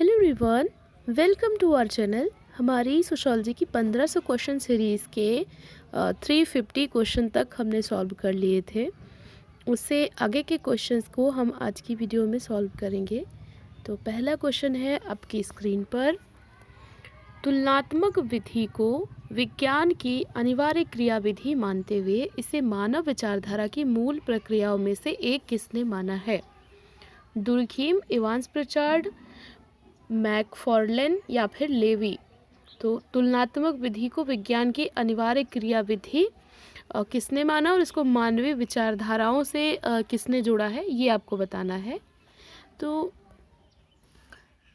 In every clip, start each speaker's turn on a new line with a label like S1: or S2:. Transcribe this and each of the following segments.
S1: Hello everyone, welcome to our channel. हमारी sociology की 1500 question series के 350 क्वेश्चन तक हमने सॉल्व कर लिए थे। उससे आगे के क्वेश्चंस को हम आज की वीडियो में सॉल्व करेंगे। तो पहला क्वेश्चन है आपकी स्क्रीन पर। तुलनात्मक विधि को विज्ञान की अनिवार्य क्रियाविधि मानते हुए इसे मानव विचारधारा की मूल प्रक्रियाओं में से एक किसने माना है? दुर्खीम, इवांस प्रिचार्ड, मैकफॉर्लेन या फिर लेवी। तो तुलनात्मक विधि को विज्ञान की अनिवार्य क्रियाविधि किसने माना और इसको मानवीय विचारधाराओं से किसने जोड़ा है, ये आपको बताना है। तो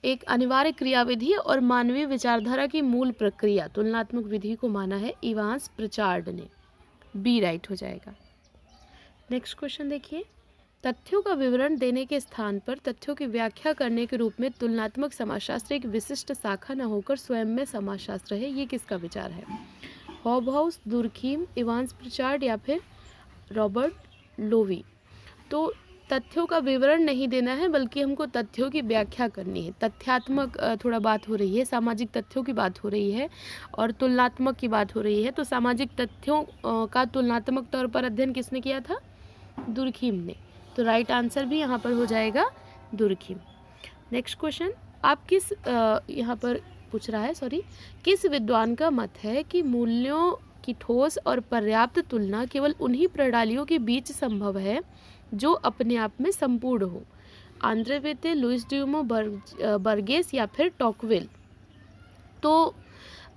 S1: एक अनिवार्य क्रियाविधि और मानवीय विचारधारा की मूल प्रक्रिया तुलनात्मक विधि को माना है इवांस प्रिचार्ड ने। बी राइट हो जाएगा। नेक्स्ट क्वेश्चन देखिए। तथ्यों का विवरण देने के स्थान पर तथ्यों की व्याख्या करने के रूप में तुलनात्मक समाजशास्त्र एक विशिष्ट शाखा न होकर स्वयं में समाजशास्त्र है, ये किसका विचार है? हॉबहाउस, दुर्खीम, इवांस प्रिचार्ड या फिर रॉबर्ट लोवी। तो तथ्यों का विवरण नहीं देना है बल्कि हमको तथ्यों की व्याख्या करनी है। तथ्यात्मक थोड़ा बात हो रही है, सामाजिक तथ्यों की बात हो रही है और तुलनात्मक की बात हो रही है। तो सामाजिक तथ्यों का तुलनात्मक तौर पर अध्ययन किसने किया था? दुर्खीम ने। तो राइट आंसर भी यहाँ पर हो जाएगा दुर्खीम। नेक्स्ट क्वेश्चन, आप किस यहाँ पर पूछ रहा है किस विद्वान का मत है कि मूल्यों की ठोस और पर्याप्त तुलना केवल उन्हीं प्रणालियों के बीच संभव है जो अपने आप में संपूर्ण हो? आंद्रे वेते, लुइस ड्यूमो, बर्गेस या फिर टॉकवेल। तो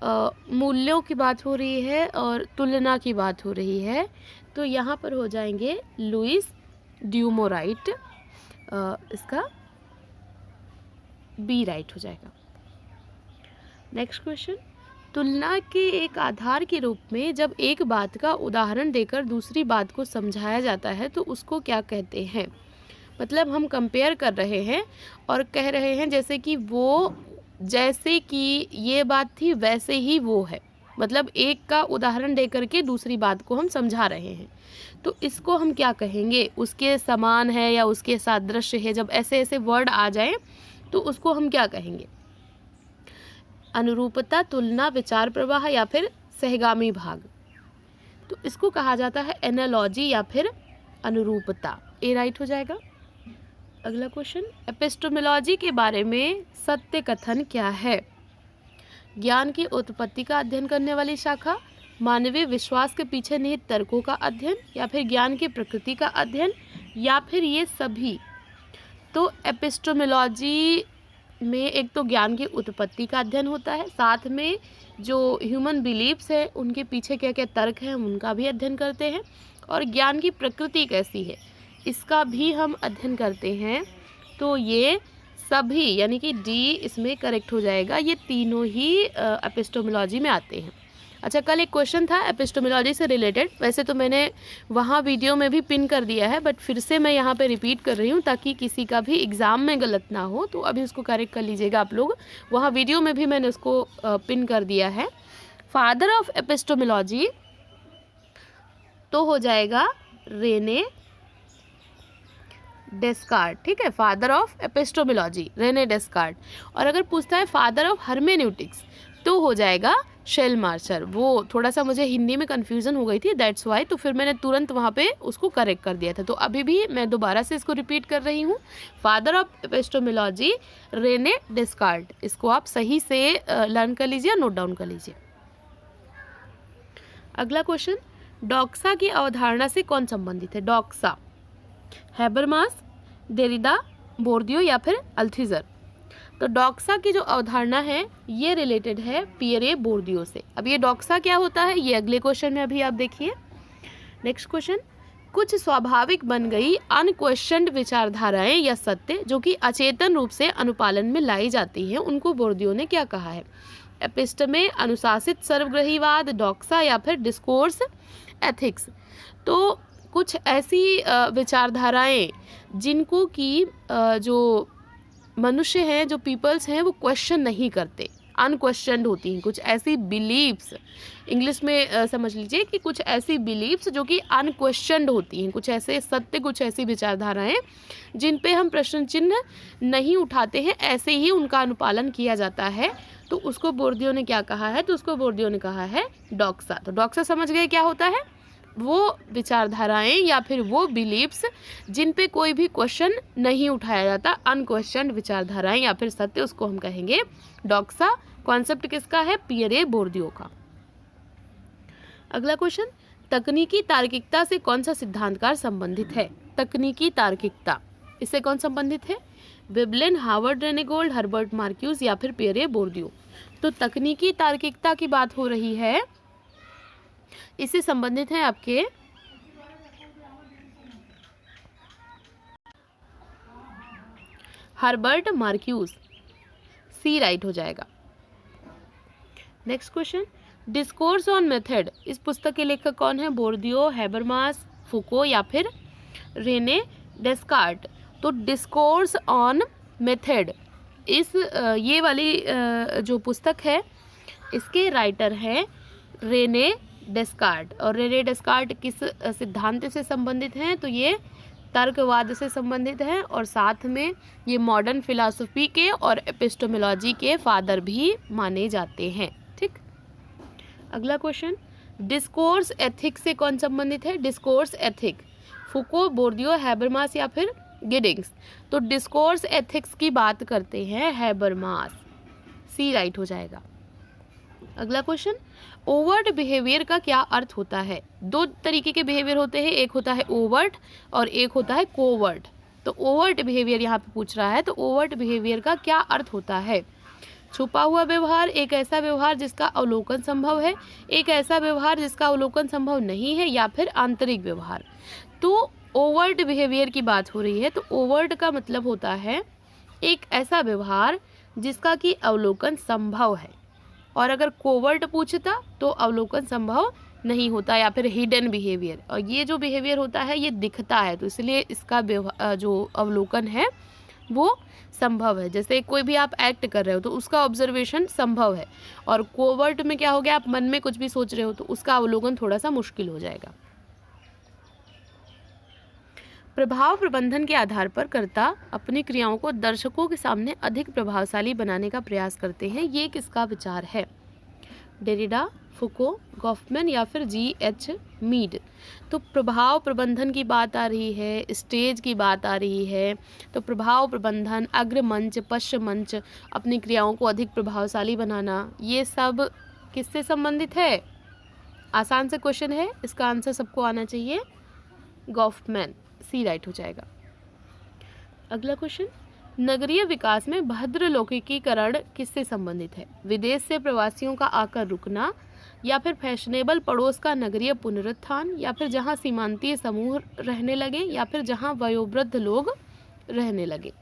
S1: मूल्यों की बात हो रही है और तुलना की बात हो रही है, तो यहाँ पर हो जाएंगे लुइस ड्यूमो राइट। इसका बी राइट हो जाएगा। नेक्स्ट क्वेश्चन, तुलना के एक आधार के रूप में जब एक बात का उदाहरण देकर दूसरी बात को समझाया जाता है तो उसको क्या कहते हैं? मतलब हम कंपेयर कर रहे हैं और कह रहे हैं जैसे कि ये बात थी वैसे ही वो है। मतलब एक का उदाहरण दे करके दूसरी बात को हम समझा रहे हैं, तो इसको हम क्या कहेंगे? उसके समान है या उसके सादृश्य है। जब ऐसे ऐसे वर्ड आ जाए तो उसको हम क्या कहेंगे? अनुरूपता, तुलना, विचार प्रवाह या फिर सहगामी भाग। तो इसको कहा जाता है एनालॉजी या फिर अनुरूपता। ए राइट हो जाएगा। अगला क्वेश्चन, एपिस्टेमोलॉजी के बारे में सत्य कथन क्या है? ज्ञान की उत्पत्ति का अध्ययन करने वाली शाखा, मानवीय विश्वास के पीछे निहित तर्कों का अध्ययन या फिर ज्ञान की प्रकृति का अध्ययन या फिर ये सभी। तो एपिस्टेमोलॉजी में एक तो ज्ञान की उत्पत्ति का अध्ययन होता है, साथ में जो ह्यूमन बिलीव्स है उनके पीछे क्या क्या तर्क हैं उनका भी अध्ययन करते हैं, और ज्ञान की प्रकृति कैसी है इसका भी हम अध्ययन करते हैं। तो ये सभी यानी कि डी इसमें करेक्ट हो जाएगा। ये तीनों ही एपिस्टेमोलॉजी में आते हैं। अच्छा, कल एक क्वेश्चन था एपिस्टेमोलॉजी से रिलेटेड, वैसे तो मैंने वहाँ वीडियो में भी पिन कर दिया है, बट फिर से मैं यहाँ पे रिपीट कर रही हूँ ताकि किसी का भी एग्ज़ाम में गलत ना हो। तो अभी उसको करेक्ट कर लीजिएगा आप लोग। वहाँ वीडियो में भी मैंने उसको पिन कर दिया है। फादर ऑफ एपिस्टेमोलॉजी तो हो जाएगा रेने डेस्कार्ट। ठीक है, फादर ऑफ एपिस्टेमोलॉजी रेने डेस्कार्ट। और अगर पूछता है फादर ऑफ हर्मेन्यूटिक्स तो हो जाएगा शेलमार्शर। वो थोड़ा सा मुझे हिंदी में कन्फ्यूज़न हो गई थी, दैट्स वाई, तो फिर मैंने तुरंत वहाँ पे उसको करेक्ट कर दिया था। तो अभी भी मैं दोबारा से इसको रिपीट कर रही हूँ, फादर ऑफ एपिस्टेमोलॉजी रेने डेस्कार्ट। इसको आप सही से लर्न कर लीजिए, नोट डाउन कर लीजिए। अगला क्वेश्चन, डॉक्सा की अवधारणा से कौन संबंधित है? डॉक्सा, हैबरमास, देरिडा, बोर्दियो या फिर अल्थीजर। तो डॉक्सा की जो अवधारणा है ये रिलेटेड है पियरे बोर्दियो से। अब ये डॉक्सा क्या होता है ये अगले क्वेश्चन में अभी आप देखिए। नेक्स्ट क्वेश्चन, कुछ स्वाभाविक बन गई अनक्वेश्चन्ड विचारधाराएं या सत्य जो कि अचेतन रूप से अनुपालन में लाई जाती हैं उनको बोर्दियो ने क्या कहा है? एपिस्टमे, अनुशासित सर्वग्रहीवाद, डॉक्सा या फिर डिस्कोर्स एथिक्स। तो कुछ ऐसी विचारधाराएं जिनको कि जो मनुष्य हैं, जो पीपल्स हैं, वो क्वेश्चन नहीं करते, अनक्वेश्चनड होती हैं, कुछ ऐसी बिलीव्स, इंग्लिश में समझ लीजिए कि कुछ ऐसी बिलीव्स जो कि अनक्वेश्चनड होती हैं, कुछ ऐसे सत्य, कुछ ऐसी विचारधाराएं जिन पे हम प्रश्न चिन्ह नहीं उठाते हैं, ऐसे ही उनका अनुपालन किया जाता है। तो उसको बोर्दियो ने क्या कहा है, तो उसको बोर्दियो ने कहा है डॉक्सा। तो डॉक्सा समझ गए क्या होता है, वो विचारधाराएं या फिर वो बिलीव्स जिन पे कोई भी क्वेश्चन नहीं उठाया जाता, अनक्वेश्चनड विचारधाराएं या फिर सत्य, उसको हम कहेंगे डॉक्सा। कॉन्सेप्ट किसका है, पियरे बोर्दियो का। अगला क्वेश्चन, तकनीकी तार्किकता से कौन सा सिद्धांतकार संबंधित है। तकनीकी तार्किकता, इससे कौन संबंधित है, वेबलेन, हार्वर्ड रेनेगोल्ड, हर्बर्ट मार्क्यूस या फिर पियरे बोर्दियो। तो तकनीकी तार्किकता की बात हो रही है, इससे संबंधित है आपके हर्बर्ट मार्क्यूस, सी राइट हो जाएगा। Next question, discourse on method, इस पुस्तक के लेखक कौन है, बोर्दियो, हैबरमास, फुको या फिर रेने डेस्कार्ट। तो डिस्कोर्स ऑन मेथड, इस ये वाली जो पुस्तक है इसके राइटर हैं रेने डेस्कार्ट। और रेने डेस्कार्ट किस सिद्धांत से संबंधित हैं, तो ये तर्कवाद से संबंधित हैं और साथ में ये मॉडर्न फिलॉसफी के और एपिस्टेमोलॉजी के फादर भी माने जाते हैं। ठीक, अगला क्वेश्चन, डिस्कोर्स एथिक से कौन संबंधित है। डिस्कोर्स एथिक, फुको, बोर्दियो, हैबरमास या फिर गिडिंग्स। तो डिस्कोर्स एथिक्स की बात करते हैं हैबरमास, सी राइट हो जाएगा। अगला क्वेश्चन, ओवर्ट बिहेवियर का क्या अर्थ होता है। दो तरीके के बिहेवियर होते हैं, एक होता है ओवर्ट और एक होता है कोवर्ट। तो ओवर्ट बिहेवियर यहाँ पे पूछ रहा है, तो ओवर्ट बिहेवियर का क्या अर्थ होता है। छुपा हुआ व्यवहार, एक ऐसा व्यवहार जिसका अवलोकन संभव है, एक ऐसा व्यवहार जिसका अवलोकन संभव नहीं है, या फिर आंतरिक व्यवहार। तो ओवर्ट बिहेवियर की बात हो रही है, तो ओवर्ट का मतलब होता है एक ऐसा व्यवहार जिसका कि अवलोकन संभव है, और अगर कोवर्ट पूछता तो अवलोकन संभव नहीं होता, या फिर हिडन बिहेवियर। और ये जो बिहेवियर होता है ये दिखता है, तो इसलिए इसका जो अवलोकन है वो संभव है। जैसे कोई भी आप एक्ट कर रहे हो तो उसका ऑब्जर्वेशन संभव है, और कोवर्ट में क्या हो गया, आप मन में कुछ भी सोच रहे हो तो उसका अवलोकन थोड़ा सा मुश्किल हो जाएगा। प्रभाव प्रबंधन के आधार पर कर्ता अपनी क्रियाओं को दर्शकों के सामने अधिक प्रभावशाली बनाने का प्रयास करते हैं, ये किसका विचार है। डेरिडा, फुको, गॉफमैन या फिर G.H. मीड। तो प्रभाव प्रबंधन की बात आ रही है, स्टेज की बात आ रही है, तो प्रभाव प्रबंधन, अग्रमंच, पश्चमंच, अपनी क्रियाओं को अधिक प्रभावशाली बनाना, ये सब किससे संबंधित है। आसान से क्वेश्चन है, इसका आंसर सबको आना चाहिए, गॉफमैन, सी राइट हो जाएगा। अगला क्वेश्चन, नगरीय विकास में भद्रलौकिकीकरण किससे संबंधित है। विदेश से प्रवासियों का आकर रुकना, या फिर फैशनेबल पड़ोस का नगरीय पुनरुत्थान, या फिर जहां सीमांतीय समूह रहने लगे, या फिर जहां वयोवृद्ध लोग रहने लगे।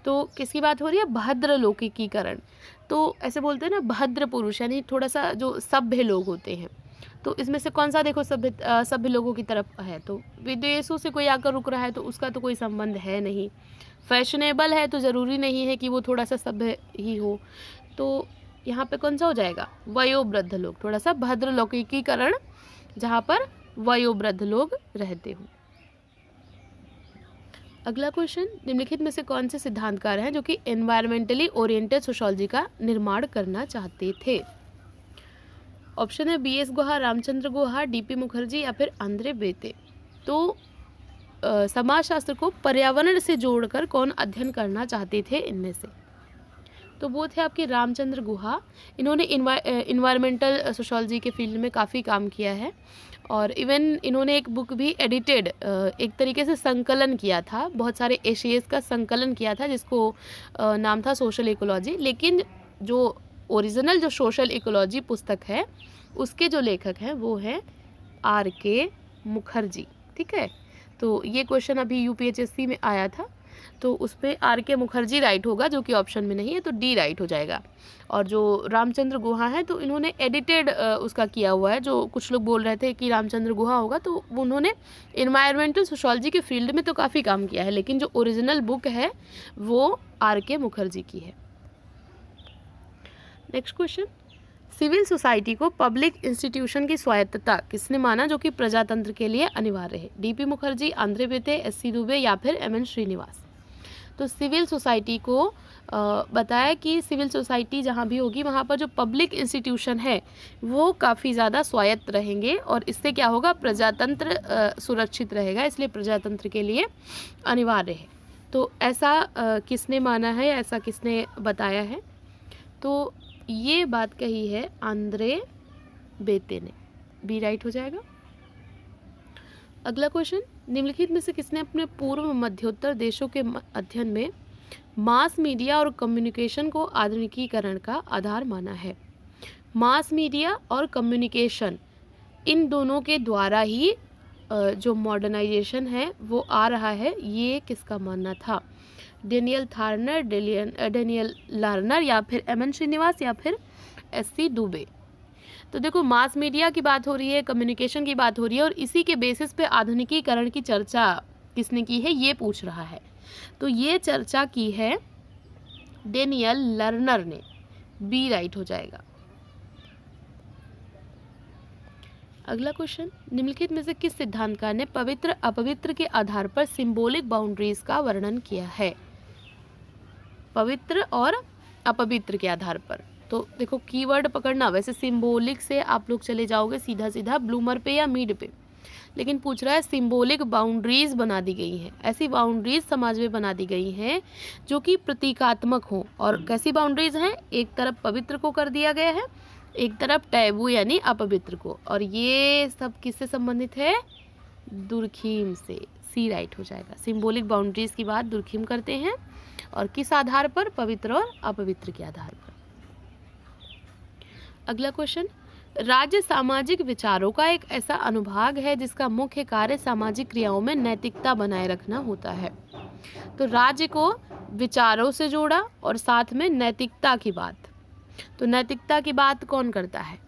S1: तो किसकी बात हो रही है, भद्रलौकिकीकरण। तो ऐसे बोलते हैं ना भद्र पुरुष, यानी थोड़ा सा जो सभ्य लोग होते हैं। तो इसमें से कौन सा देखो सभ्य लोगों की तरफ है, तो विदेशों से कोई आकर रुक रहा है तो उसका तो कोई संबंध है नहीं। फैशनेबल है तो ज़रूरी नहीं है कि वो थोड़ा सा सभ्य ही हो, तो यहाँ पे कौन सा हो जाएगा, वयोवृद्ध लोग, थोड़ा सा भद्रलौकिकीकरण जहाँ पर वयोवृद्ध लोग रहते हो। अगला क्वेश्चन, निम्नलिखित में से कौन से सिद्धांतकार हैं जो कि एनवायरमेंटली ओरिएंटेड सोशियोलॉजी का निर्माण करना चाहते थे। ऑप्शन है B.S. गुहा, रामचंद्र गुहा, D.P. मुखर्जी या फिर आंद्रे बेते। तो समाजशास्त्र को पर्यावरण से जोड़कर कौन अध्ययन करना चाहते थे इनमें से, तो वो थे आपके रामचंद्र गुहा। इन्होंने इन्वायरमेंटल सोशियोलॉजी के फील्ड में काफ़ी काम किया है, और इवन इन्होंने एक बुक भी एडिटेड, एक तरीके से संकलन किया था, बहुत सारे एशेज का संकलन किया था जिसको नाम था सोशल इकोलॉजी। लेकिन जो ओरिजिनल जो सोशल इकोलॉजी पुस्तक है उसके जो लेखक हैं वो हैं R.K. मुखर्जी। ठीक है, तो ये क्वेश्चन अभी UPHSC में आया था, तो उस पर R.K. मुखर्जी राइट होगा, जो कि ऑप्शन में नहीं है, तो D राइट हो जाएगा। और जो रामचंद्र गुहा है तो इन्होंने एडिटेड उसका किया हुआ है, जो कुछ लोग बोल रहे थे कि रामचंद्र गुहा होगा, तो उन्होंने इन्वायरमेंटल सोशियोलॉजी के फील्ड में तो काफ़ी काम किया है, लेकिन जो ओरिजिनल बुक है वो R.K. मुखर्जी की है। नेक्स्ट क्वेश्चन, सिविल सोसाइटी को पब्लिक इंस्टीट्यूशन की स्वायत्तता किसने माना जो कि प्रजातंत्र के लिए अनिवार्य है? DP Mukherjee, Andre बेते, SC Dubey या फिर एमएन श्रीनिवास। तो सिविल सोसाइटी को बताया कि सिविल सोसाइटी जहाँ भी होगी वहाँ पर जो पब्लिक इंस्टीट्यूशन है वो काफ़ी ज़्यादा स्वायत्त रहेंगे और इससे क्या होगा, प्रजातंत्र सुरक्षित रहेगा, इसलिए प्रजातंत्र के लिए अनिवार्य है। तो ऐसा किसने माना है, ऐसा किसने बताया है? तो ये बात कही है आंद्रे बेते ने, बी राइट हो जाएगा। अगला क्वेश्चन, निम्नलिखित में से किसने अपने पूर्व मध्योत्तर देशों के अध्ययन में मास मीडिया और कम्युनिकेशन को आधुनिकीकरण का आधार माना है? मास मीडिया और कम्युनिकेशन इन दोनों के द्वारा ही जो मॉडर्नाइजेशन है वो आ रहा है, ये किसका मानना था? डेनियल थार्नर, डेनियल लार्नर या फिर एमएन श्रीनिवास या फिर एससी दुबे। तो देखो, मास मीडिया की बात हो रही है, कम्युनिकेशन की बात हो रही है और इसी के बेसिस पे आधुनिकीकरण की चर्चा किसने की है, ये पूछ रहा है। तो ये चर्चा की है डेनियल लर्नर ने, बी राइट हो जाएगा। अगला क्वेश्चन, निम्नलिखित में से किस सिद्धांतकार ने पवित्र अपवित्र के आधार पर सिंबॉलिक बाउंड्रीज का वर्णन किया है? पवित्र और अपवित्र के आधार पर। तो देखो, कीवर्ड पकड़ना, वैसे सिंबॉलिक से आप लोग चले जाओगे सीधा सीधा ब्लूमर पे या मीड पे, लेकिन पूछ रहा है सिंबॉलिक बाउंड्रीज बना दी गई हैं, ऐसी बाउंड्रीज समाज में बना दी गई हैं जो कि प्रतीकात्मक हो। और कैसी बाउंड्रीज हैं? एक तरफ पवित्र को कर दिया गया है, एक तरफ टैबू यानी अपवित्र को, और ये सब किससे संबंधित है? दुर्खीम से, सी राइट हो जाएगा। सिंबॉलिक बाउंड्रीज की बात दुर्खीम करते हैं और किस आधार पर? पवित्र और अपवित्र के आधार पर। अगला क्वेश्चन, राज्य सामाजिक विचारों का एक ऐसा अनुभाग है जिसका मुख्य कार्य सामाजिक क्रियाओं में नैतिकता बनाए रखना होता है। तो राज्य को विचारों से जोड़ा और साथ में नैतिकता की बात। तो नैतिकता की बात कौन करता है?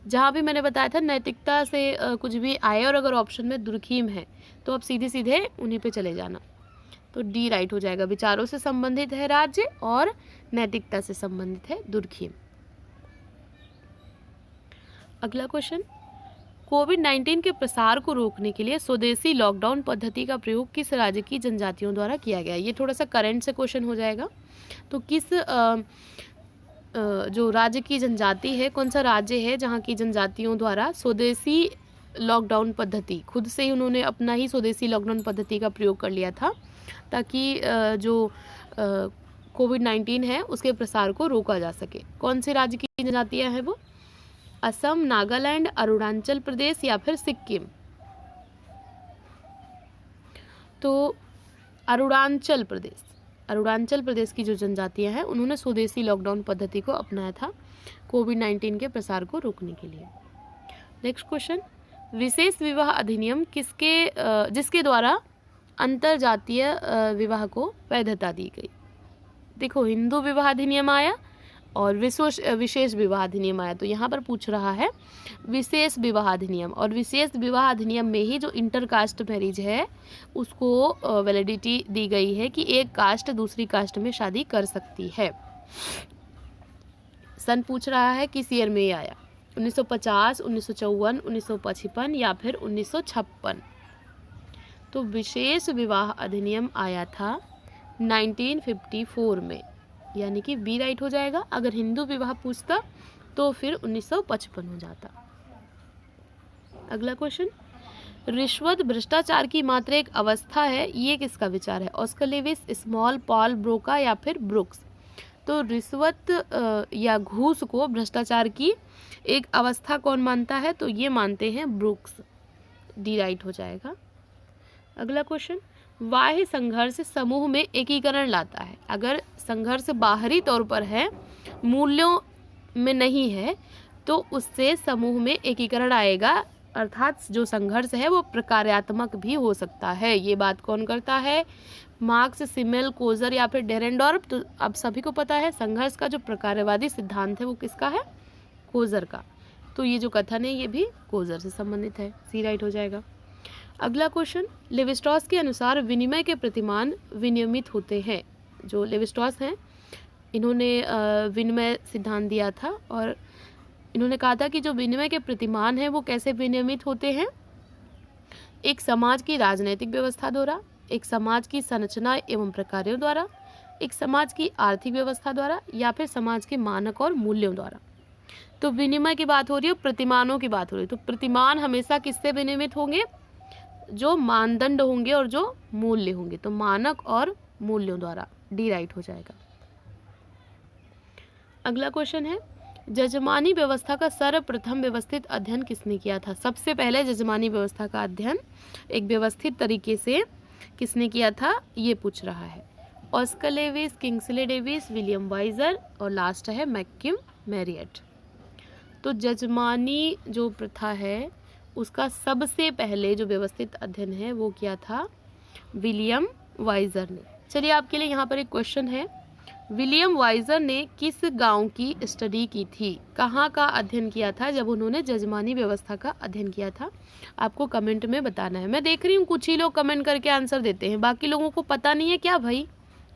S1: जहाँ भी मैंने बताया था नैतिकता से कुछ भी आए और अगर ऑप्शन में दुर्खीम है तो आप सीधे सीधे उन्हीं पे चले जाना। तो डी राइट हो जाएगा। विचारों से संबंधित है राज्य और नैतिकता से संबंधित है दुर्खीम। अगला क्वेश्चन, कोविड-19 के प्रसार को रोकने के लिए स्वदेशी लॉकडाउन पद्धति का प्रयोग किस राज्य की जनजातियों द्वारा किया गया? ये थोड़ा सा करंट से क्वेश्चन हो जाएगा। तो किस जो राज्य की जनजाति है, कौन सा राज्य है जहाँ की जनजातियों द्वारा स्वदेशी लॉकडाउन पद्धति, खुद से ही उन्होंने अपना ही स्वदेशी लॉकडाउन पद्धति का प्रयोग कर लिया था ताकि जो कोविड-19 है उसके प्रसार को रोका जा सके। कौन से राज्य की जनजातियाँ हैं वो? असम, नागालैंड, अरुणाचल प्रदेश या फिर सिक्किम? तो अरुणाचल प्रदेश की जो जनजातियां हैं उन्होंने स्वदेशी लॉकडाउन पद्धति को अपनाया था कोविड-19 के प्रसार को रोकने के लिए। नेक्स्ट क्वेश्चन, विशेष विवाह अधिनियम जिसके द्वारा अंतरजातीय विवाह को वैधता दी गई? देखो, हिंदू विवाह अधिनियम आया और विशेष विवाह अधिनियम आया। तो यहाँ पर पूछ रहा है विशेष विवाह अधिनियम, और विशेष विवाह अधिनियम में ही जो इंटरकास्ट मैरिज है उसको वैलिडिटी दी गई है कि एक कास्ट दूसरी कास्ट में शादी कर सकती है। सन पूछ रहा है किस ईयर में ये आया? 1950, 1954, 1955 या फिर 1956? तो विशेष विवाह अधिनियम आया था 1954 में, यानी कि बी राइट हो जाएगा। अगर हिंदू विवाह पूछता तो फिर 1955 हो जाता। अगला क्वेश्चन, रिश्वत भ्रष्टाचार की मात्र एक अवस्था है, ये किसका विचार है? Oscar Levi's, small, Paul Broca या फिर ब्रुक्स? तो रिश्वत या घूस को भ्रष्टाचार की एक अवस्था कौन मानता है? तो ये मानते हैं ब्रुक्स, डी राइट हो जाएगा। अगला क्वेश्चन, बाह्य संघर्ष समूह में एकीकरण लाता है। अगर संघर्ष बाहरी तौर पर है, मूल्यों में नहीं है, तो उससे समूह में एकीकरण आएगा, अर्थात जो संघर्ष है वो प्रकार्यात्मक भी हो सकता है। ये बात कौन करता है? मार्क्स, सिमेल, कोजर या फिर डेरेंडॉर्फ? तो अब सभी को पता है संघर्ष का जो प्रकार्यवादी सिद्धांत है वो किसका है? कोजर का। तो ये जो कथन है ये भी कोजर से संबंधित है, सी राइट हो जाएगा। अगला क्वेश्चन, लेविस्ट्रॉस के अनुसार विनिमय के प्रतिमान विनियमित होते हैं। जो लेविस्ट्रॉस हैं इन्होंने विनिमय सिद्धांत दिया था और इन्होंने कहा था कि जो विनिमय के प्रतिमान हैं वो कैसे विनियमित होते हैं, एक समाज की राजनीतिक व्यवस्था द्वारा, एक समाज की संरचना एवं प्रकारों द्वारा, एक समाज की आर्थिक व्यवस्था द्वारा, या फिर समाज के मानक और मूल्यों द्वारा। तो विनिमय की बात हो रही है, प्रतिमानों की बात हो रही है। तो प्रतिमान हमेशा किससे विनियमित होंगे, जो मानदंड होंगे और जो मूल्य होंगे। तो मानक और मूल्यों द्वारा, डी राइट हो जाएगा। अगला क्वेश्चन है, जजमानी व्यवस्था का सर्वप्रथम व्यवस्थित अध्ययन किसने किया था। सबसे पहले जजमानी व्यवस्था का अध्ययन एक व्यवस्थित तरीके से किसने किया था, ये पूछ रहा है। Oscar Lewis, Kingsley Davis, William Wiser और लास्ट है मैकिम मैरियट। तो जजमानी जो प्रथा है उसका सबसे पहले जो व्यवस्थित अध्ययन है वो किया था विलियम वाइजर ने। चलिए आपके लिए यहाँ पर एक क्वेश्चन है, विलियम वाइजर ने किस गांव की स्टडी की थी, कहाँ का अध्ययन किया था जब उन्होंने जजमानी व्यवस्था का अध्ययन किया था, आपको कमेंट में बताना है। मैं देख रही हूँ कुछ ही लोग कमेंट करके आंसर देते हैं, बाकी लोगों को पता नहीं है क्या भाई।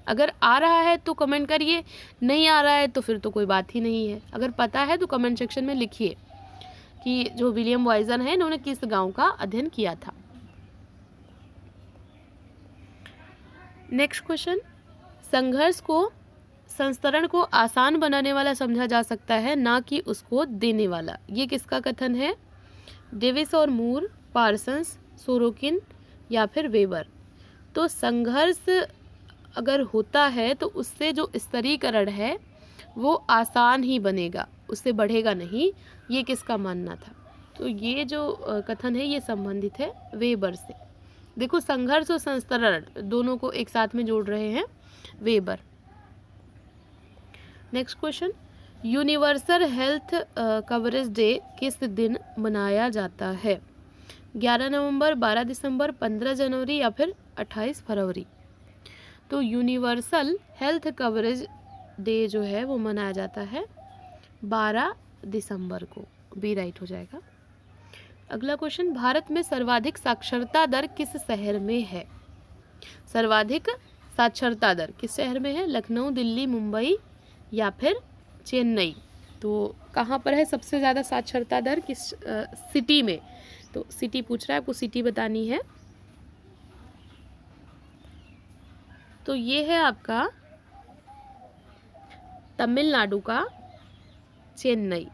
S1: अगर आ रहा है तो कमेंट करिए, नहीं आ रहा है तो फिर तो कोई बात ही नहीं है। अगर पता है तो कमेंट सेक्शन में लिखिए कि जो विलियम वाइजर है इन्होंने किस गांव का अध्ययन किया था। नेक्स्ट क्वेश्चन, संघर्ष को संस्तरण को आसान बनाने वाला समझा जा सकता है, ना कि उसको देने वाला। ये किसका कथन है, डेविस और मूर, पार्सन्स, सोरोकिन या फिर वेबर। तो संघर्ष अगर होता है तो उससे जो स्तरीकरण है वो आसान ही बनेगा, उससे बढ़ेगा नहीं, ये किसका मानना था। तो ये जो कथन है ये संबंधित है वेबर से। देखो संघर्ष और संस्तरण दोनों को एक साथ में जोड़ रहे हैं weber. Next question, universal health coverage day किस दिन मनाया जाता है, 11 नवंबर, 12 दिसंबर, 15 जनवरी या फिर 28 फरवरी। तो यूनिवर्सल हेल्थ कवरेज डे जो है वो मनाया जाता है 12 दिसंबर को, बी राइट हो जाएगा। अगला क्वेश्चन, भारत में सर्वाधिक साक्षरता दर किस शहर में है, सर्वाधिक साक्षरता दर किस शहर में है, लखनऊ, दिल्ली, मुंबई या फिर चेन्नई। तो कहाँ पर है सबसे ज़्यादा साक्षरता दर, किस सिटी में। तो सिटी पूछ रहा है, आपको सिटी बतानी है। तो ये है आपका तमिलनाडु का Chennai.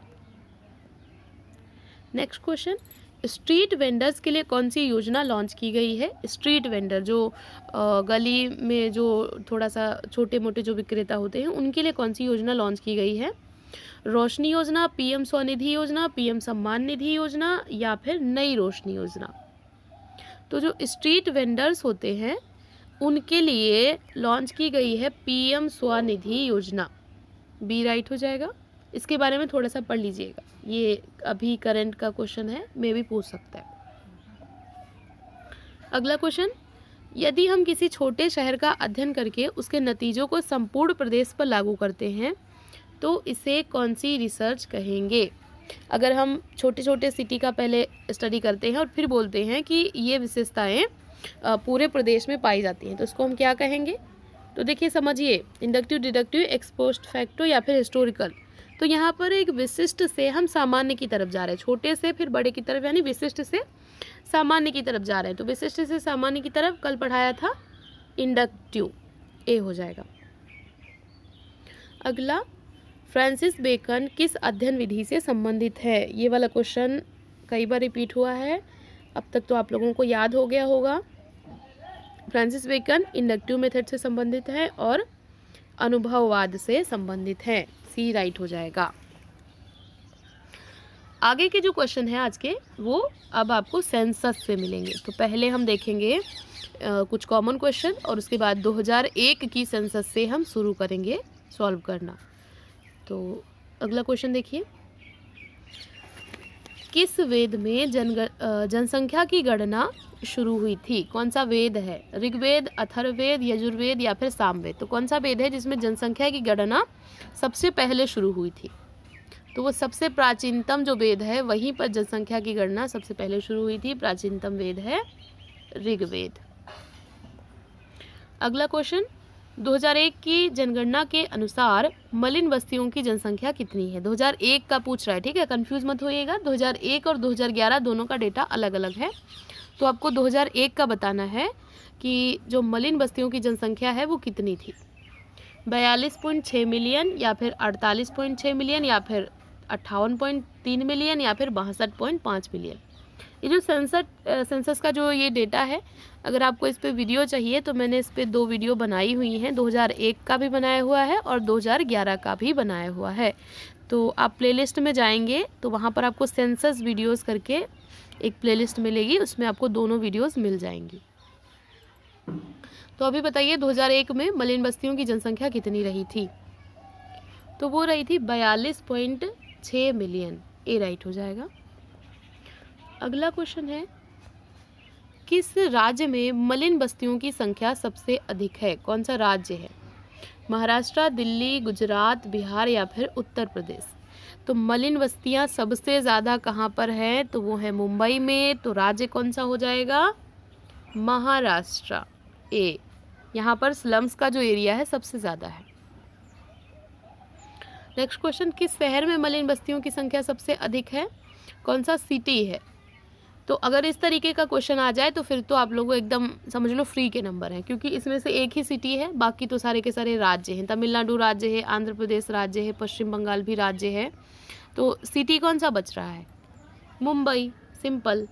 S1: Next question, street vendors के लिए कौन सी योजना लॉन्च की गई है। स्ट्रीट वेंडर जो गली में जो थोड़ा सा छोटे मोटे जो विक्रेता होते हैं उनके लिए कौन सी योजना लॉन्च की गई है, रोशनी योजना, पीएम स्वनिधि योजना, पीएम सम्मान निधि योजना या फिर नई रोशनी योजना। तो जो स्ट्रीट वेंडर्स होते हैं उनके लिए लॉन्च की गई है पीएम स्वनिधि योजना, बी राइट हो जाएगा। इसके बारे में थोड़ा सा पढ़ लीजिएगा, ये अभी करंट का क्वेश्चन है, मे भी पूछ सकता है। अगला क्वेश्चन, यदि हम किसी छोटे शहर का अध्ययन करके उसके नतीजों को संपूर्ण प्रदेश पर लागू करते हैं तो इसे कौन सी रिसर्च कहेंगे। अगर हम छोटे छोटे सिटी का पहले स्टडी करते हैं और फिर बोलते हैं कि ये विशेषताएं पूरे प्रदेश में पाई जाती हैं तो इसको हम क्या कहेंगे। तो देखिए समझिए, inductive, deductive, x post facto या फिर हिस्टोरिकल। तो यहाँ पर एक विशिष्ट से हम सामान्य की तरफ जा रहे हैं, छोटे से फिर बड़े की तरफ, यानी विशिष्ट से सामान्य की तरफ जा रहे हैं। तो विशिष्ट से सामान्य की तरफ कल पढ़ाया था इंडक्टिव, ए हो जाएगा। अगला, फ्रांसिस बेकन किस अध्ययन विधि से संबंधित है। ये वाला क्वेश्चन कई बार रिपीट हुआ है, अब तक तो आप लोगों को याद हो गया होगा। फ्रांसिस बेकन इंडक्टिव मेथड से संबंधित है और अनुभववाद से संबंधित है, सी राइट हो जाएगा। आगे के जो क्वेश्चन है आज के वो अब आपको सेंसस से मिलेंगे। तो पहले हम देखेंगे कुछ कॉमन क्वेश्चन और उसके बाद 2001 की सेंसस से हम शुरू करेंगे सॉल्व करना। तो अगला क्वेश्चन देखिए, किस वेद में जनसंख्या की गणना शुरू हुई थी। कौन सा वेद है, ऋग्वेद, अथर्ववेद, यजुर्वेद या फिर सामवेद। तो कौन सा वेद है जिसमें जनसंख्या की गणना सबसे पहले शुरू हुई थी। तो वो सबसे प्राचीनतम जो वेद है वहीं पर जनसंख्या की गणना सबसे पहले शुरू हुई थी, प्राचीनतम वेद है ऋग्वेद। अगला क्वेश्चन, 2001 की जनगणना के अनुसार मलिन बस्तियों की जनसंख्या कितनी है? 2001 का पूछ रहा है, ठीक है, कंफ्यूज मत होइएगा। 2001 और 2011 दोनों का डेटा अलग अलग है, तो आपको 2001 का बताना है कि जो मलिन बस्तियों की जनसंख्या है वो कितनी थी। 42.6 मिलियन या फिर 48.6 मिलियन या फिर 58.3 मिलियन या फिर 62.5 मिलियन। ये जो सेंसस का जो ये डेटा है, अगर आपको इस पे वीडियो चाहिए तो मैंने इस पे 2 वीडियो बनाई हुई हैं। 2001 का भी बनाया हुआ है और 2011 का भी बनाया हुआ है। तो आप प्लेलिस्ट में जाएंगे तो वहाँ पर आपको सेंसस वीडियोस करके एक प्लेलिस्ट मिलेगी, उसमें आपको दोनों वीडियोस मिल जाएंगी। तो अभी बताइए 2001 में मलिन बस्तियों की जनसंख्या कितनी रही थी? तो वो रही थी 42.6 मिलियन। ए राइट हो जाएगा। अगला क्वेश्चन है, किस राज्य में मलिन बस्तियों की संख्या सबसे अधिक है? कौन सा राज्य है? महाराष्ट्र, दिल्ली, गुजरात, बिहार या फिर उत्तर प्रदेश? तो मलिन बस्तियां सबसे ज़्यादा कहाँ पर हैं? तो वो है मुंबई में। तो राज्य कौन सा हो जाएगा? महाराष्ट्र। ए, यहाँ पर स्लम्स का जो एरिया है सबसे ज़्यादा है। नेक्स्ट क्वेश्चन, किस शहर में मलिन बस्तियों की संख्या सबसे अधिक है? कौन सा सिटी है? तो अगर इस तरीके का क्वेश्चन आ जाए तो फिर तो आप लोगों को एकदम समझ लो फ्री के नंबर हैं, क्योंकि इसमें से एक ही सिटी है, बाकी तो सारे के सारे राज्य हैं। तमिलनाडु राज्य है, आंध्र प्रदेश राज्य है, पश्चिम बंगाल भी राज्य है। तो सिटी कौन सा बच रहा है? मुंबई। सिंपल,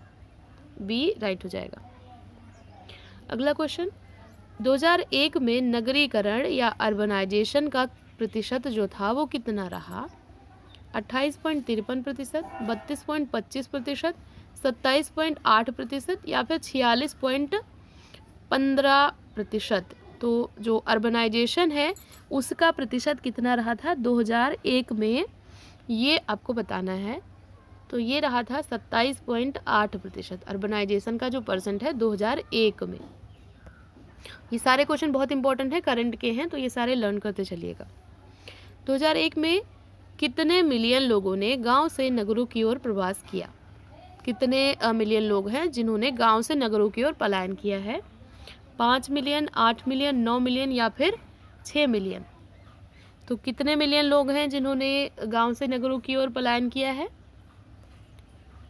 S1: बी राइट हो जाएगा। अगला क्वेश्चन, 2001 में नगरीकरण या अर्बनाइजेशन का प्रतिशत जो था वो कितना रहा? 28.53%, 32.25%, 27.8% या फिर 46.15%। तो जो अर्बनाइजेशन है उसका प्रतिशत कितना रहा था 2001 में, ये आपको बताना है। तो ये रहा था 27.8%। अर्बनाइजेशन का जो परसेंट है 2001 में। ये सारे क्वेश्चन बहुत इंपॉर्टेंट है, करंट के हैं, तो ये सारे लर्न करते चलिएगा। 2001 में कितने मिलियन लोगों ने गांव से नगरों की ओर प्रवास किया? कितने मिलियन लोग हैं जिन्होंने गांव से नगरों की ओर पलायन किया है? 5 मिलियन, 8 मिलियन, 9 मिलियन या फिर 6 मिलियन? तो कितने मिलियन लोग हैं जिन्होंने गांव से नगरों की ओर पलायन किया है?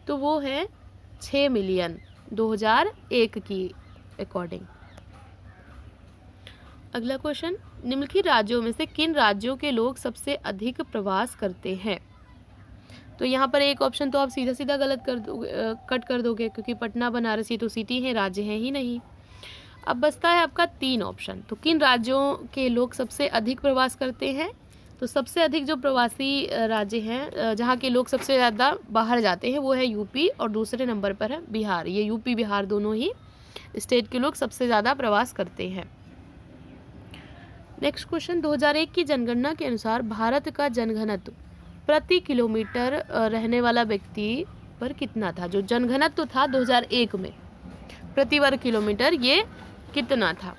S1: तो वो है 6 मिलियन 2001 की अकॉर्डिंग। अगला क्वेश्चन, निम्नलिखित राज्यों में से किन राज्यों के लोग सबसे अधिक प्रवास करते हैं? तो यहाँ पर एक ऑप्शन तो आप सीधा सीधा गलत कर दोगे, कट कर दोगे, क्योंकि पटना, बनारस ये तो सिटी है, राज्य है ही नहीं। अब बचता है आपका 3 ऑप्शन। तो किन राज्यों के लोग सबसे अधिक प्रवास करते हैं? तो सबसे अधिक जो प्रवासी राज्य हैं, जहाँ के लोग सबसे ज़्यादा बाहर जाते हैं, वो है यूपी और दूसरे नंबर पर है बिहार। ये यूपी बिहार दोनों ही स्टेट के लोग सबसे ज़्यादा प्रवास करते हैं। नेक्स्ट क्वेश्चन, 2001 की जनगणना के अनुसार भारत का जनघनत्व प्रति किलोमीटर रहने वाला व्यक्ति पर कितना था? जो जनघनत्व था 2001 में प्रति वर्ग किलोमीटर, ये कितना था?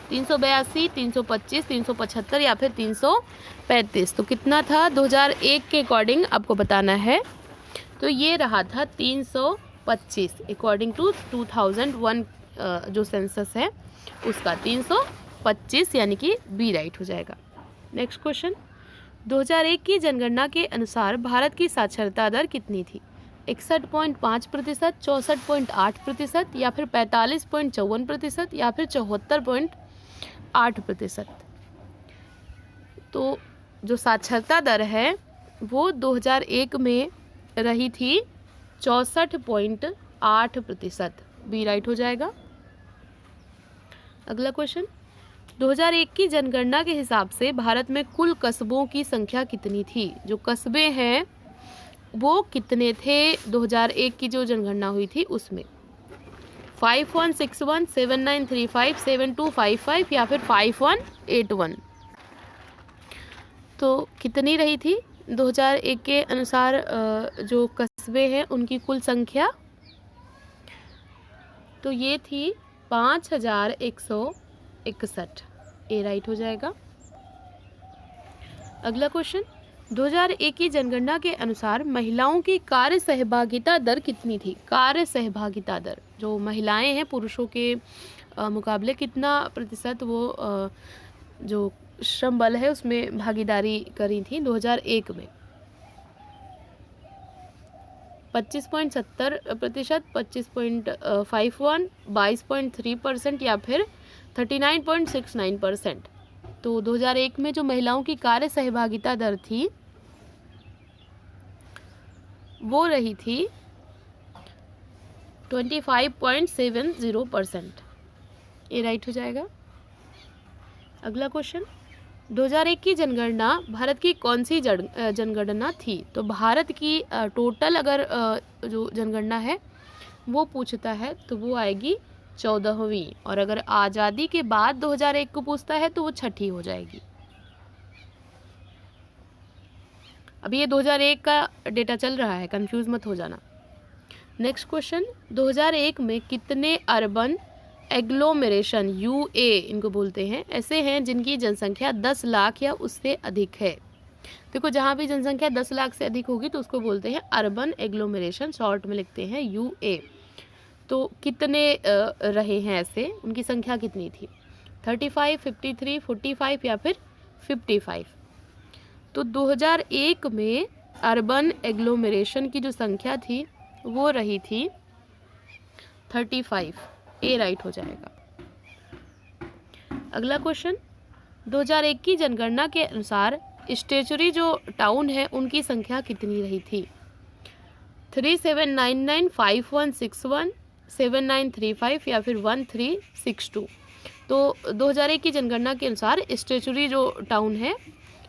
S1: 382, 325, 375 या फिर 335? तो कितना था 2001 के अकॉर्डिंग आपको बताना है। तो ये रहा था 325 अकॉर्डिंग टू 2001 जो सेंसस है उसका 325, यानी कि बी राइट हो जाएगा। नेक्स्ट क्वेश्चन, 2001 की जनगणना के अनुसार भारत की साक्षरता दर कितनी थी? 61.5%, 64.8% या फिर 45.54% या फिर 74.8%? तो जो साक्षरता दर है वो 2001 में रही थी 64.8%। बी राइट हो जाएगा। अगला क्वेश्चन, 2001 की जनगणना के हिसाब से भारत में कुल कस्बों की संख्या कितनी थी? जो कस्बे हैं वो कितने थे 2001 की जो जनगणना हुई थी उसमें? 5161, 7935, 7255 या फिर 5181? तो कितनी रही थी 2001 के अनुसार जो कस्बे हैं उनकी कुल संख्या? तो ये थी 5161। ए राइट हो जाएगा। अगला क्वेश्चन, 2001 की जनगणना के अनुसार महिलाओं की कार्य सहभागिता दर कितनी थी? कार्य सहभागिता दर, जो महिलाएं हैं पुरुषों के मुकाबले कितना प्रतिशत वो जो श्रम बल है उसमें भागीदारी करी थी 2001 में? 25.70%, 25.51, 22.3% या फिर 39.69%। तो 2001 में जो महिलाओं की कार्य सहभागिता दर थी वो रही थी 25.70%। ये राइट हो जाएगा। अगला क्वेश्चन, 2001 की जनगणना भारत की कौन सी जनगणना थी? तो भारत की टोटल अगर जो जनगणना है वो पूछता है तो वो आएगी 14वीं, और अगर आज़ादी के बाद 2001 को पूछता है तो वो 6ठी हो जाएगी। अभी ये 2001 का डेटा चल रहा है, कंफ्यूज मत हो जाना। नेक्स्ट क्वेश्चन, 2001 में कितने अर्बन एग्लोमेरेशन, यूए इनको बोलते हैं, ऐसे हैं जिनकी जनसंख्या 10 लाख या उससे अधिक है? देखो, जहाँ भी जनसंख्या 10 लाख से अधिक होगी तो उसको बोलते हैं अर्बन एग्लोमेरेशन, शॉर्ट में लिखते हैं यूए। तो कितने रहे हैं ऐसे, उनकी संख्या कितनी थी? 35, 53, 45 या फिर 55? तो 2001 में अर्बन एग्लोमेरेशन की जो संख्या थी वो रही थी 35। ए राइट हो जाएगा। अगला क्वेश्चन, 2001 की जनगणना के अनुसार स्टेचुरी जो टाउन है उनकी संख्या कितनी रही थी? 3799, 5161, 7935 या फिर 1362? तो 2001 की जनगणना के अनुसार स्टेचुरी जो टाउन है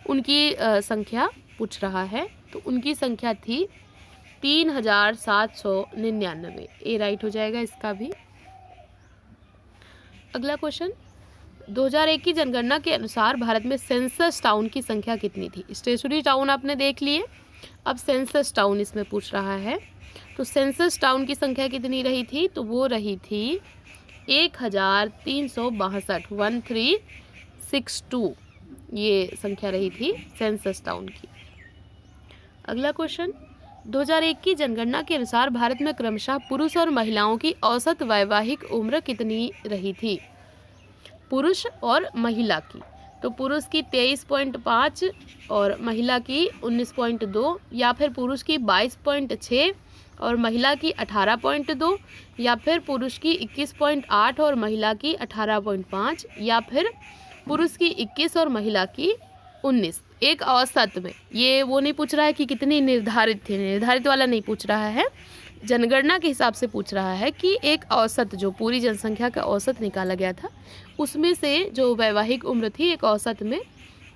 S1: उनकी संख्या पूछ रहा है, तो उनकी संख्या थी 3799। ए राइट हो जाएगा इसका भी। अगला क्वेश्चन, 2001 की जनगणना के अनुसार भारत में सेंसस टाउन की संख्या कितनी थी? स्टेचुरी टाउन आपने देख लिए, अब सेंसस टाउन इसमें पूछ रहा है। तो सेंसस टाउन की संख्या कितनी रही थी? तो वो रही थी 1362, 1362 ये संख्या रही थी सेंसस टाउन की। अगला क्वेश्चन, 2001 की जनगणना के अनुसार भारत में क्रमशः पुरुष और महिलाओं की औसत वैवाहिक उम्र कितनी रही थी? पुरुष और महिला की, तो पुरुष की 23.5 और महिला की 19.2, या फिर पुरुष की 22.6 और महिला की 18.2, या फिर पुरुष की 21.8 और महिला की 18.5, या फिर पुरुष की 21 और महिला की 19। एक औसत में, ये वो नहीं पूछ रहा है कि कितनी निर्धारित थी, निर्धारित वाला नहीं पूछ रहा है, जनगणना के हिसाब से पूछ रहा है कि एक औसत जो पूरी जनसंख्या का औसत निकाला गया था उसमें से जो वैवाहिक उम्र थी एक औसत में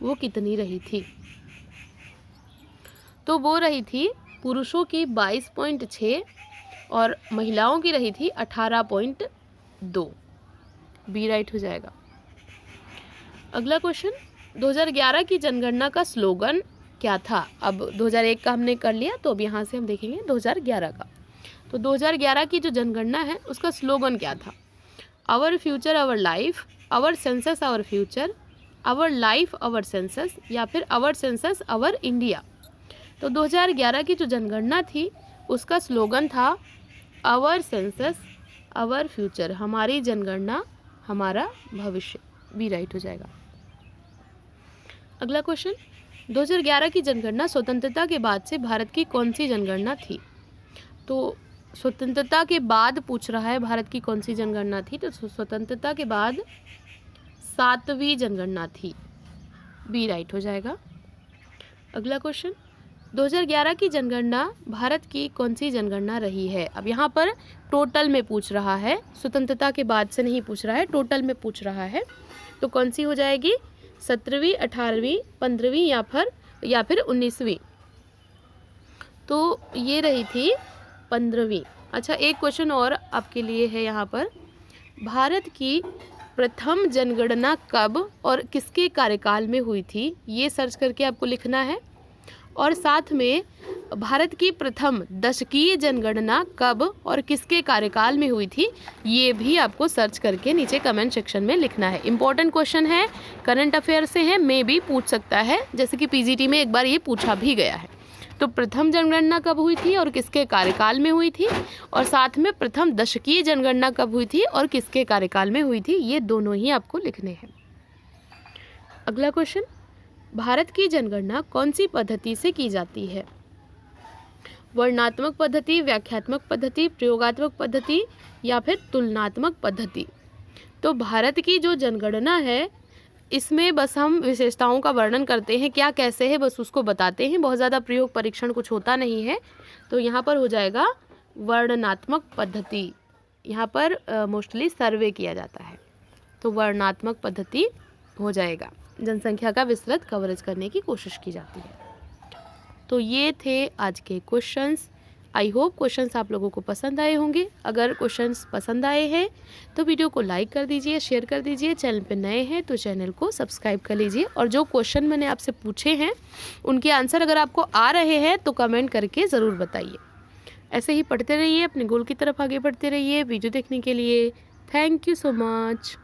S1: वो कितनी रही थी? तो वो रही थी पुरुषों की 22.6 और महिलाओं की रही थी 18.2। बी राइट हो जाएगा। अगला क्वेश्चन, 2011 की जनगणना का स्लोगन क्या था? अब 2001 का हमने कर लिया, तो अब यहाँ से हम देखेंगे 2011 का। तो 2011 की जो जनगणना है उसका स्लोगन क्या था? Our future our life, our census our future, our life our census, या फिर आवर सेंसस आवर इंडिया? तो 2011 की जो जनगणना थी उसका स्लोगन था आवर सेंसस आवर फ्यूचर, हमारी जनगणना हमारा भविष्य। बी राइट हो जाएगा। अगला क्वेश्चन, 2011 की जनगणना स्वतंत्रता के बाद से भारत की कौन सी जनगणना थी? तो स्वतंत्रता के बाद पूछ रहा है भारत की कौन सी जनगणना थी, तो स्वतंत्रता के बाद 7वीं जनगणना थी। बी राइट हो जाएगा। अगला क्वेश्चन, 2011 की जनगणना भारत की कौन सी जनगणना रही है? अब यहाँ पर टोटल में पूछ रहा है, स्वतंत्रता के बाद से नहीं पूछ रहा है, टोटल में पूछ रहा है। तो कौन सी हो जाएगी? 17वीं, 18वीं, 15वीं या फिर 19वीं? तो ये रही थी 15वीं। अच्छा, एक क्वेश्चन और आपके लिए है यहाँ पर, भारत की प्रथम जनगणना कब और किसके कार्यकाल में हुई थी? ये सर्च करके आपको लिखना है। और साथ में भारत की प्रथम दशकीय जनगणना कब और किसके कार्यकाल में हुई थी, ये भी आपको सर्च करके नीचे कमेंट सेक्शन में लिखना है। इंपॉर्टेंट क्वेश्चन है, करंट अफेयर से है, मे भी पूछ सकता है, जैसे कि पीजीटी में एक बार ये पूछा भी गया है। तो प्रथम जनगणना कब हुई थी और किसके कार्यकाल में हुई थी, और साथ में प्रथम दशकीय जनगणना कब हुई थी और किसके कार्यकाल में हुई थी, ये दोनों ही आपको लिखने हैं। अगला क्वेश्चन, भारत की जनगणना कौन सी पद्धति से की जाती है? वर्णनात्मक पद्धति, व्याख्यात्मक पद्धति, प्रयोगात्मक पद्धति या फिर तुलनात्मक पद्धति। तो भारत की जो जनगणना है इसमें बस हम विशेषताओं का वर्णन करते हैं, क्या कैसे है बस उसको बताते हैं, बहुत ज़्यादा प्रयोग परीक्षण कुछ होता नहीं है। तो यहाँ पर हो जाएगा वर्णनात्मक पद्धति, यहाँ पर मोस्टली सर्वे किया जाता है, तो वर्णनात्मक पद्धति हो जाएगा। जनसंख्या का विस्तृत कवरेज करने की कोशिश की जाती है। तो ये थे आज के क्वेश्चंस। आई होप क्वेश्चंस आप लोगों को पसंद आए होंगे। अगर क्वेश्चंस पसंद आए हैं तो वीडियो को लाइक कर दीजिए, शेयर कर दीजिए। चैनल पे नए हैं तो चैनल को सब्सक्राइब कर लीजिए, और जो क्वेश्चन मैंने आपसे पूछे हैं उनके आंसर अगर आपको आ रहे हैं तो कमेंट करके ज़रूर बताइए। ऐसे ही पढ़ते रहिए, अपने गोल की तरफ आगे बढ़ते रहिए। वीडियो देखने के लिए थैंक यू सो मच।